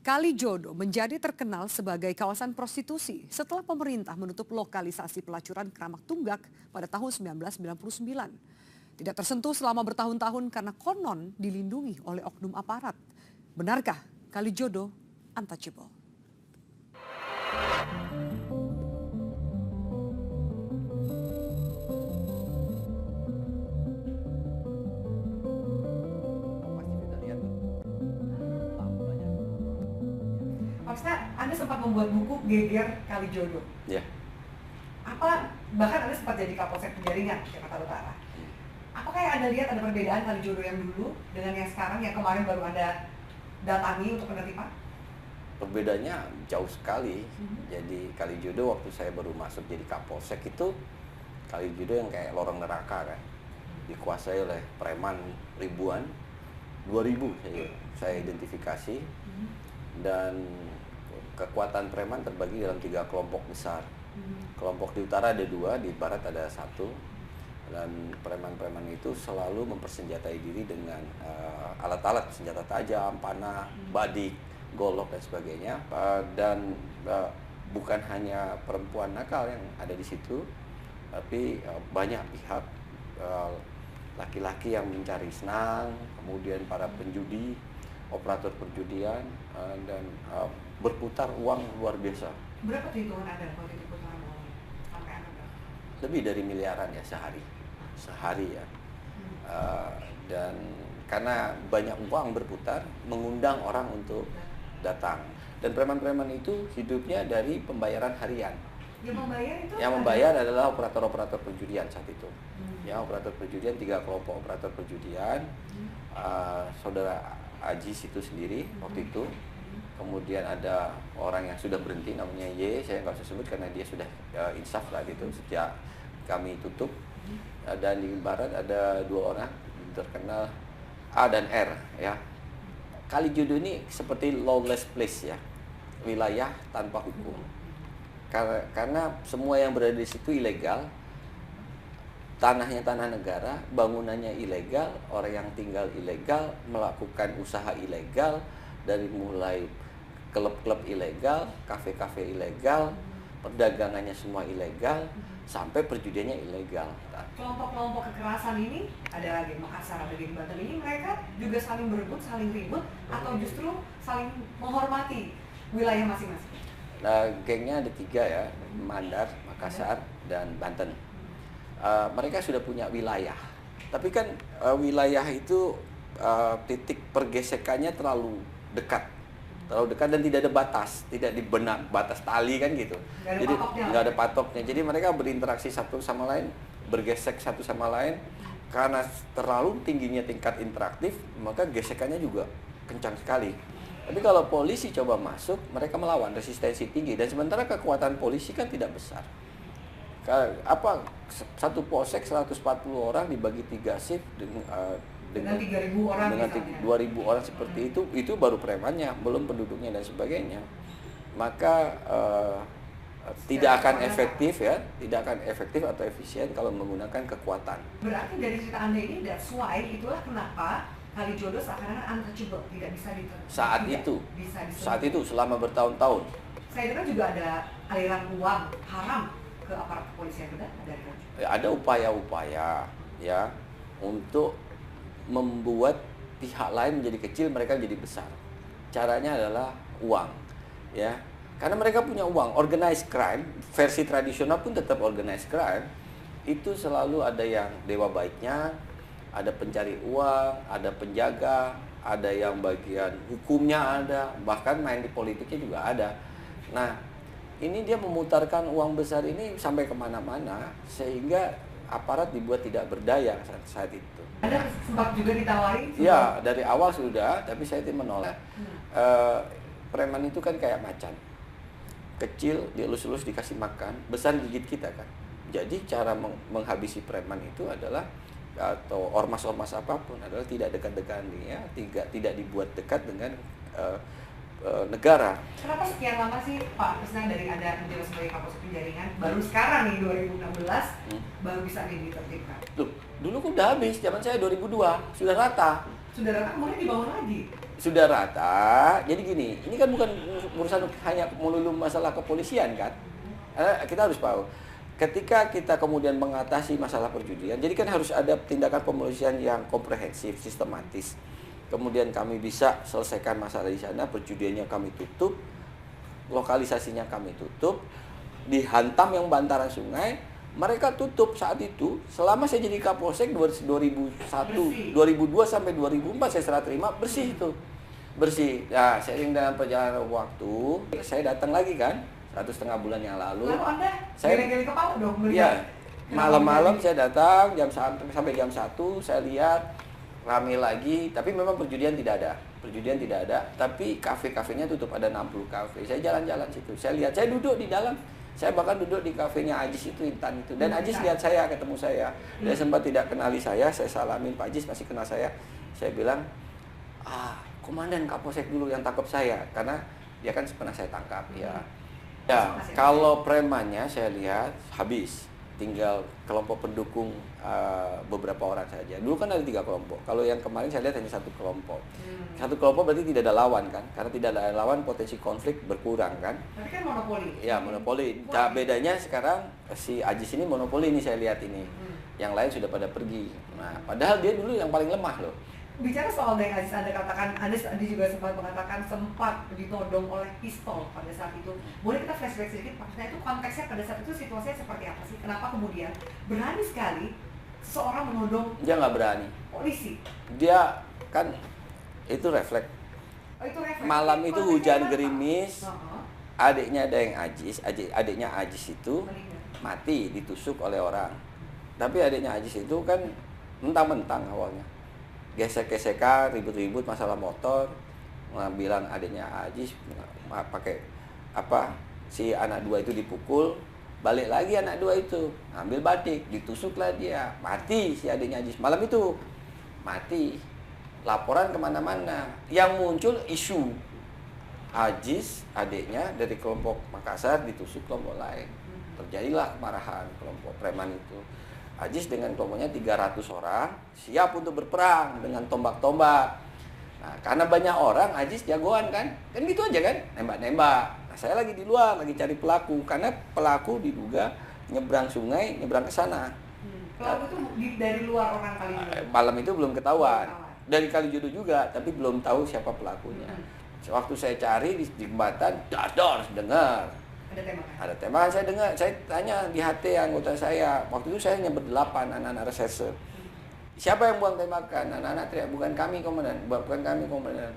Kalijodo menjadi terkenal sebagai kawasan prostitusi setelah pemerintah menutup lokalisasi pelacuran keramat tunggak pada tahun 1999. Tidak tersentuh selama bertahun-tahun karena konon dilindungi oleh oknum aparat. Benarkah Kalijodo untouchable? Maksudnya Anda sempat membuat buku Geger Kalijodo. Ya. Bahkan Anda sempat jadi Kapolsek Penjaringan Jakarta Utara. Apakah yang Anda lihat ada perbedaan Kalijodo yang dulu dengan yang sekarang yang kemarin baru Anda datangi untuk penertiban? Perbedaannya jauh sekali. Jadi Kalijodo waktu saya baru masuk jadi Kapolsek itu Kalijodo yang kayak lorong neraka kan. Dikuasai oleh preman ribuan, 2000 saya identifikasi. Dan kekuatan preman terbagi dalam 3 kelompok besar. Kelompok di utara ada 2, di barat ada 1. Dan preman-preman itu selalu mempersenjatai diri dengan alat-alat senjata tajam, panah, badik, golok dan sebagainya. Dan bukan hanya perempuan nakal yang ada di situ, tapi banyak pihak, laki-laki yang mencari senang, kemudian para penjudi, operator perjudian, dan berputar uang luar biasa. Berapa hitungan Anda waktu itu putaran uang sampai Anda berapa? Lebih dari miliaran ya sehari ya. Dan karena banyak uang berputar, mengundang orang untuk datang. Dan preman-preman itu hidupnya dari pembayaran harian. Yang membayar adalah operator-operator perjudian saat itu. Ya, operator perjudian, 3 kelompok operator perjudian. Saudara Ajis itu sendiri waktu itu. Kemudian ada orang yang sudah berhenti namanya Y, saya nggak usah sebut karena dia sudah insaf lah gitu sejak kami tutup. Dan di barat ada 2 orang terkenal, A dan R ya. Kalijodo ini seperti lawless place ya, wilayah tanpa hukum. Karena semua yang berada di situ ilegal, tanahnya tanah negara, bangunannya ilegal, orang yang tinggal ilegal, melakukan usaha ilegal, dari mulai klub-klub ilegal, kafe-kafe ilegal, perdagangannya semua ilegal, sampai perjudiannya ilegal. Kelompok-kelompok kekerasan ini, ada lagi Makassar, ada di Banten ini, mereka juga saling berebut, saling ribut, atau justru saling menghormati wilayah masing-masing? Nah, gengnya ada 3 ya, Mandar, Makassar, dan Banten. Mereka sudah punya wilayah, tapi kan wilayah itu titik pergesekannya terlalu dekat dan tidak ada batas, tidak dibenak batas tali kan gitu. Jadi nggak ada patoknya. Jadi mereka berinteraksi satu sama lain, bergesek satu sama lain. Karena terlalu tingginya tingkat interaktif, maka gesekannya juga kencang sekali. Tapi kalau polisi coba masuk, mereka melawan, resistensi tinggi. Dan sementara kekuatan polisi kan tidak besar. Satu polsek 140 orang dibagi 3 shift dengan 3.000 orang dengan misalnya. 2.000 orang seperti itu baru premannya, belum penduduknya dan sebagainya. Maka tidak akan efektif atau efisien kalau menggunakan kekuatan. Berarti dari cerita Anda ini, that's why, itulah kenapa Kalijodo seakan-akan untouchable, tidak bisa diterima. Saat itu selama bertahun-tahun. Saya dengar juga ada aliran uang haram ke aparat kepolisian, benar? Ada upaya-upaya ya untuk membuat pihak lain menjadi kecil, mereka menjadi besar. Caranya adalah uang, ya. Karena mereka punya uang. Organized crime, versi tradisional pun tetap organized crime, itu selalu ada yang dewa baiknya, ada pencari uang, ada penjaga, ada yang bagian hukumnya ada, bahkan main di politiknya juga ada. Nah, ini dia memutarkan uang besar ini sampai kemana-mana, sehingga aparat dibuat tidak berdaya saat itu. Anda sempat juga ditawari? Ya, dari awal sudah, tapi saya itu menolak. Preman itu kan kayak macan. Kecil, dielus-elus dikasih makan, besar gigit kita kan. Jadi cara menghabisi preman itu adalah, atau ormas-ormas apapun, adalah tidak dekat-dekat ya, tidak dibuat dekat dengan negara. Kenapa sekian lama sih Pak Krisna dari Anda menjabat sebagai Kapolsek Penjaringan, baru sekarang nih 2016 baru bisa ditertibkan? Loh, dulu kan udah habis, zaman saya 2002 sudah rata. Sudah rata kemudian dibangun lagi. Sudah rata, jadi gini, ini kan bukan urusan hanya melulu masalah kepolisian kan. Kita harus tahu, ketika kita kemudian mengatasi masalah perjudian, jadi kan harus ada tindakan pemolisian yang komprehensif, sistematis. Kemudian kami bisa selesaikan masalah di sana, perjudiannya kami tutup, lokalisasinya kami tutup, dihantam yang bantaran sungai, mereka tutup saat itu. Selama saya jadi Kapolsek 2001, 2002 sampai 2004 saya serah terima, bersih itu. Bersih. Nah, seiring dengan perjalanan waktu, saya datang lagi kan, 1,5 bulan yang lalu. Lalu Anda Saya geleng-geleng kepala dong melihat. Iya. Malam-malam saya datang sampai jam 1, saya lihat rame lagi, tapi memang perjudian tidak ada. Perjudian tidak ada, tapi kafe-kafenya tutup, ada 60 kafe. Saya jalan-jalan situ. Saya lihat, saya duduk di dalam. Saya bahkan duduk di kafenya Ajis itu, Intan itu. Dan Ajis lihat saya, ketemu saya. Dia sempat tidak kenali saya salamin, Pak Ajis masih kenal saya. Saya bilang, komandan Kapolsek dulu yang tangkap saya, karena dia kan pernah saya tangkap ya. Ya, kalau premannya saya lihat habis, tinggal kelompok pendukung beberapa orang saja. Dulu kan ada 3 kelompok. Kalau yang kemarin saya lihat hanya 1 kelompok. 1 kelompok berarti tidak ada lawan kan? Karena tidak ada lawan, potensi konflik berkurang kan? Tapi kan monopoli. Ya, monopoli. Nah, bedanya sekarang si Ajis ini monopoli ini saya lihat ini. Yang lain sudah pada pergi. Nah, padahal dia dulu yang paling lemah loh. Bicara soal yang Aziz Anda katakan, Anda tadi juga sempat mengatakan sempat ditodong oleh pistol pada saat itu. Boleh kita flashback sedikit, maksudnya itu konteksnya pada saat itu situasinya seperti apa sih? Kenapa kemudian berani sekali seorang menodong Dia nggak berani. polisi? Dia kan itu refleks. Oh, itu refleks. Malam itu Konteksnya hujan apa? gerimis. Adiknya ada yang Ajis, adiknya Ajis itu Meninggal. mati ditusuk oleh orang. Tapi adiknya Ajis itu kan mentang-mentang awalnya. Gesek-gesekan, ribut-ribut masalah motor, bilang adiknya Ajis pakai apa, si anak 2 itu dipukul, balik lagi anak 2 itu ambil batik, ditusuklah dia, mati si adiknya Ajis. Malam itu mati, laporan kemana-mana, yang muncul isu Ajis adiknya dari kelompok Makassar ditusuk kelompok lain, terjadilah kemarahan kelompok preman itu. Ajis dengan kelompoknya 300 orang siap untuk berperang dengan tombak-tombak. Nah, karena banyak orang, Ajis jagoan kan gitu aja kan, nembak-nembak. Nah, saya lagi di luar, lagi cari pelaku, karena pelaku diduga nyebrang sungai, nyebrang ke sana. Pelaku itu dari luar orang Kalijodo. Malam itu belum ketahuan, dari Kalijodo juga, tapi belum tahu siapa pelakunya. Waktu saya cari di jembatan, dador, dengar. Ada tembakan. Ada tembakan, saya dengar, saya tanya di HT anggota saya. Waktu itu saya hanya ber-8 anak-anak reserse. Siapa yang buang tembakan? Anak-anak teriak, bukan kami komandan, bukan kami komandan.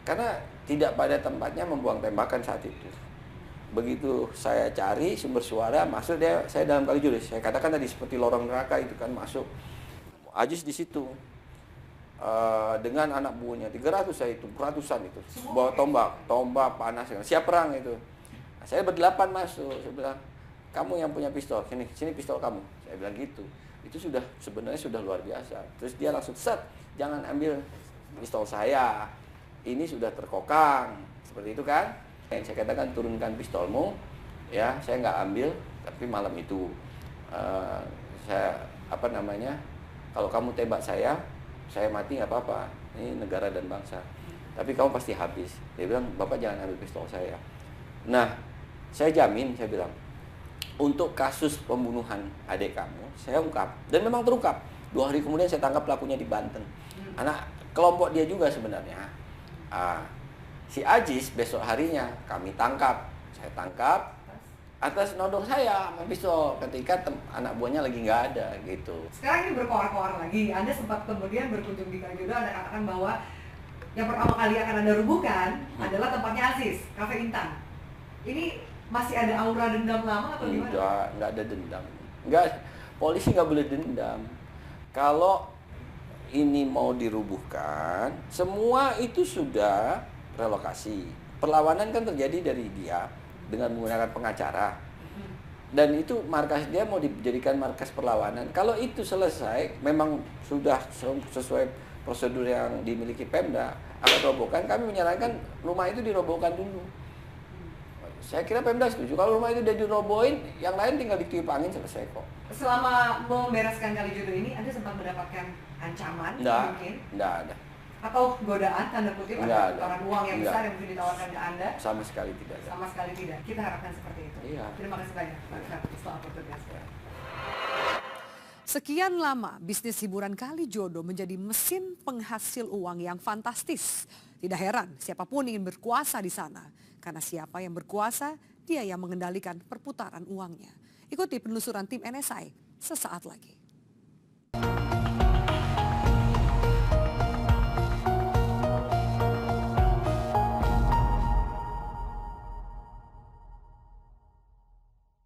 Karena tidak pada tempatnya membuang tembakan saat itu. Begitu saya cari sumber suara, masuk dia, saya dalam Kalijodo. Saya katakan tadi seperti lorong neraka itu kan masuk. Ajis di situ. Dengan anak buahnya 300 saya itu, ratusan itu. Bawa tombak panas, siap perang itu. Nah, saya ber-8 masuk, saya bilang, kamu yang punya pistol, sini pistol kamu. Saya bilang gitu. Itu sudah sebenarnya sudah luar biasa. Terus dia langsung set, jangan ambil pistol saya. Ini sudah terkokang. Seperti itu kan? Yang saya katakan turunkan pistolmu. Ya, saya nggak ambil, tapi malam itu saya kalau kamu tembak saya mati nggak apa-apa. Ini negara dan bangsa. Tapi kamu pasti habis. Dia bilang, Bapak jangan ambil pistol saya. Nah, saya jamin, saya bilang, untuk kasus pembunuhan adik kamu, saya ungkap. Dan memang terungkap. 2 hari kemudian saya tangkap pelakunya di Banten. Anak kelompok dia juga sebenarnya. Si Ajis besok harinya kami tangkap. Saya tangkap atas nodong saya sama pistol ketika anak buahnya lagi nggak ada gitu. Sekarang ini berkoar-koar lagi. Anda sempat kemudian berkunjung di Kalijodo, Anda katakan bahwa yang pertama kali akan Anda rubuhkan adalah tempatnya Aziz, Cafe Intan. Ini masih ada aura dendam lama atau gimana? Enggak ada dendam. Enggak, polisi nggak boleh dendam. Kalau ini mau dirubuhkan, semua itu sudah relokasi. Perlawanan kan terjadi dari dia dengan menggunakan pengacara. Dan itu markas dia mau dijadikan markas perlawanan. Kalau itu selesai, memang sudah sesuai prosedur yang dimiliki Pemda, akan robohkan. Kami menyarankan rumah itu dirobohkan dulu. Saya kira Pemda setuju. Kalau rumah itu udah dirobohin, yang lain tinggal ditiup angin, selesai kok. Selama membereskan Kalijodo ini, Anda sempat mendapatkan ancaman? Nggak, Mungkin? nggak ada. Atau godaan tanda kutip Enggak ada putaran uang yang Enggak. besar yang mungkin ditawarkan ke Anda? Sama sekali tidak ada. Sama sekali tidak. Kita harapkan seperti itu. Iya. Terima kasih banyak Pak Syarif setelah bertugas. Sekian lama bisnis hiburan Kalijodo menjadi mesin penghasil uang yang fantastis. Tidak heran siapapun ingin berkuasa di sana. Karena siapa yang berkuasa, dia yang mengendalikan perputaran uangnya. Ikuti penelusuran tim NSI sesaat lagi.